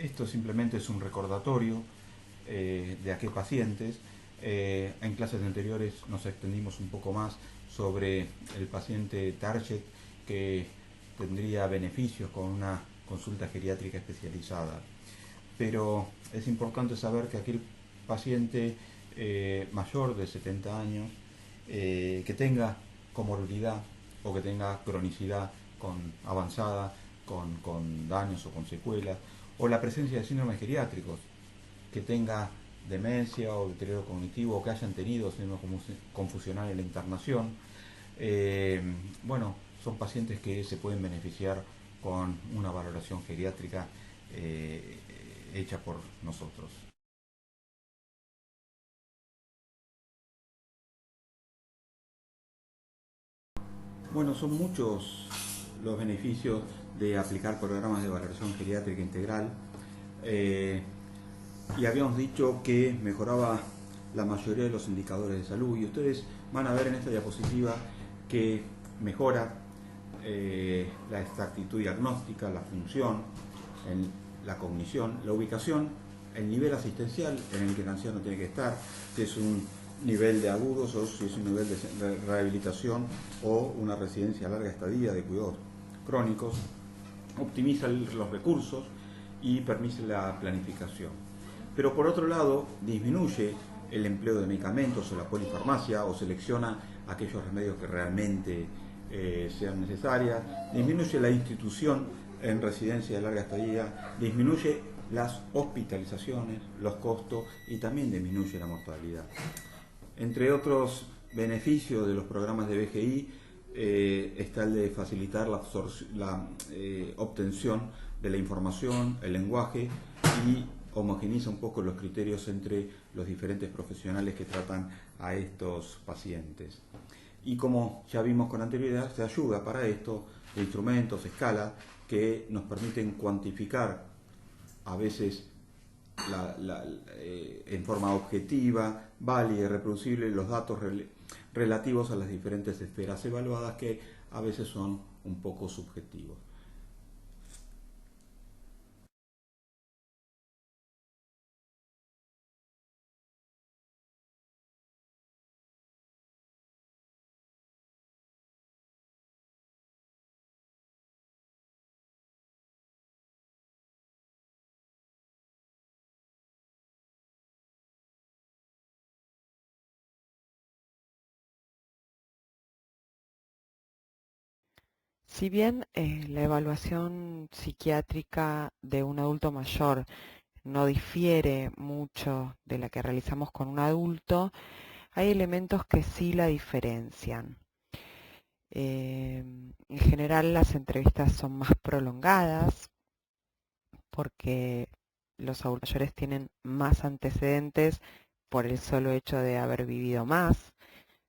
Esto simplemente es un recordatorio de a qué pacientes. En clases anteriores nos extendimos un poco más sobre el paciente target que tendría beneficios con una consulta geriátrica especializada. Pero es importante saber que aquel paciente mayor de 70 años que tenga comorbilidad o que tenga cronicidad avanzada, con daños o con secuelas, o la presencia de síndromes geriátricos, que tenga demencia o deterioro cognitivo, o que hayan tenido síndrome confusional en la internación, eh, bueno, son pacientes que se pueden beneficiar con una valoración geriátrica eh, hecha por nosotros. Bueno, son muchos los beneficios de aplicar programas de valoración geriátrica integral. Eh, y habíamos dicho que mejoraba la mayoría de los indicadores de salud, y ustedes van a ver en esta diapositiva que mejora la exactitud diagnóstica, la función, la cognición, la ubicación, el nivel asistencial en el que el anciano tiene que estar, si es un nivel de agudos o si es un nivel de rehabilitación o una residencia a larga estadía de cuidados crónicos, optimiza los recursos y permite la planificación. Pero por otro lado, disminuye el empleo de medicamentos o la polifarmacia, o selecciona aquellos remedios que realmente sean necesarias, disminuye la institución en residencia de larga estadía, disminuye las hospitalizaciones, los costos, y también disminuye la mortalidad. Entre otros beneficios de los programas de BGI está el de facilitar la obtención de la información, el lenguaje, y homogeniza un poco los criterios entre los diferentes profesionales que tratan a estos pacientes. Y como ya vimos con anterioridad, se ayuda para esto de instrumentos, escalas, que nos permiten cuantificar a veces en forma objetiva, válida y reproducible los datos relativos a las diferentes esferas evaluadas, que a veces son un poco subjetivos. Si bien la evaluación psiquiátrica de un adulto mayor no difiere mucho de la que realizamos con un adulto, hay elementos que sí la diferencian. En general las entrevistas son más prolongadas porque los adultos mayores tienen más antecedentes por el solo hecho de haber vivido más,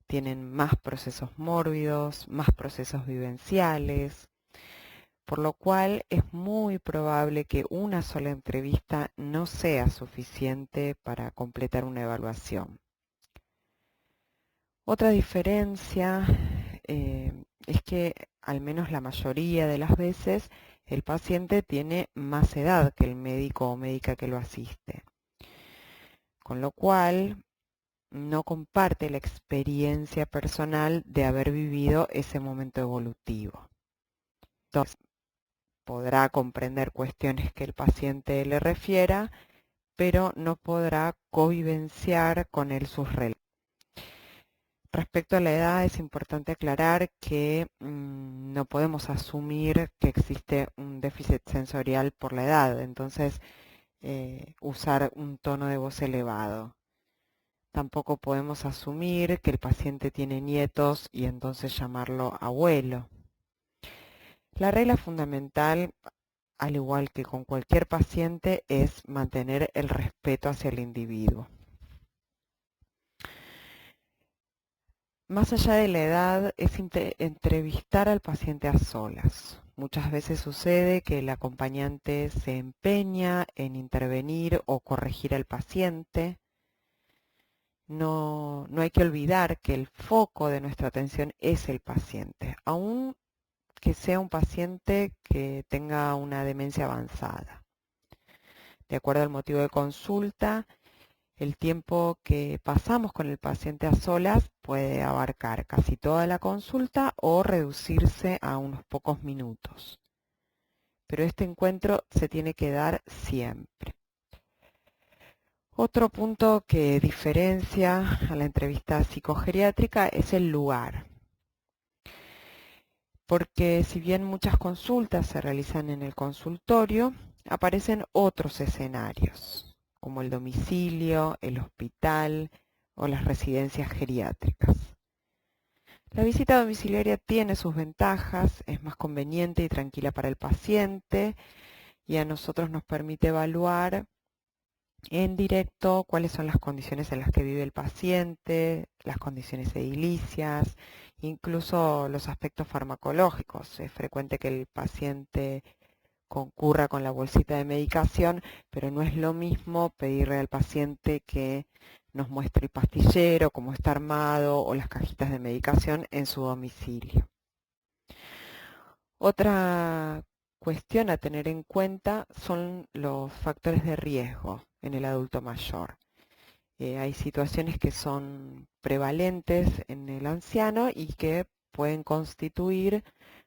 tienen más procesos mórbidos, más procesos vivenciales, por lo cual es muy probable que una sola entrevista no sea suficiente para completar una evaluación. Otra diferencia es que al menos la mayoría de las veces el paciente tiene más edad que el médico o médica que lo asiste, con lo cual no comparte la experiencia personal de haber vivido ese momento evolutivo. Entonces, podrá comprender cuestiones que el paciente le refiera, pero no podrá covivenciar con él sus relatos. Respecto a la edad, es importante aclarar que no podemos asumir que existe un déficit sensorial por la edad, entonces usar un tono de voz elevado. Tampoco podemos asumir que el paciente tiene nietos y entonces llamarlo abuelo. La regla fundamental, al igual que con cualquier paciente, es mantener el respeto hacia el individuo. Más allá de la edad, es entrevistar al paciente a solas. Muchas veces sucede que el acompañante se empeña en intervenir o corregir al paciente. No hay que olvidar que el foco de nuestra atención es el paciente, aun que sea un paciente que tenga una demencia avanzada. De acuerdo al motivo de consulta, el tiempo que pasamos con el paciente a solas puede abarcar casi toda la consulta o reducirse a unos pocos minutos. Pero este encuentro se tiene que dar siempre. Otro punto que diferencia a la entrevista psicogeriátrica es el lugar. Porque si bien muchas consultas se realizan en el consultorio, aparecen otros escenarios, como el domicilio, el hospital o las residencias geriátricas. La visita domiciliaria tiene sus ventajas, es más conveniente y tranquila para el paciente y a nosotros nos permite evaluar en directo cuáles son las condiciones en las que vive el paciente, las condiciones edilicias, incluso los aspectos farmacológicos. Es frecuente que el paciente concurra con la bolsita de medicación, pero no es lo mismo pedirle al paciente que nos muestre el pastillero, cómo está armado o las cajitas de medicación en su domicilio. Otra cuestión a tener en cuenta son los factores de riesgo en el adulto mayor. Hay situaciones que son prevalentes en el anciano y que pueden constituir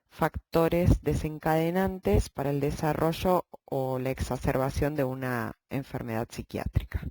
factores desencadenantes para el desarrollo o la exacerbación de una enfermedad psiquiátrica.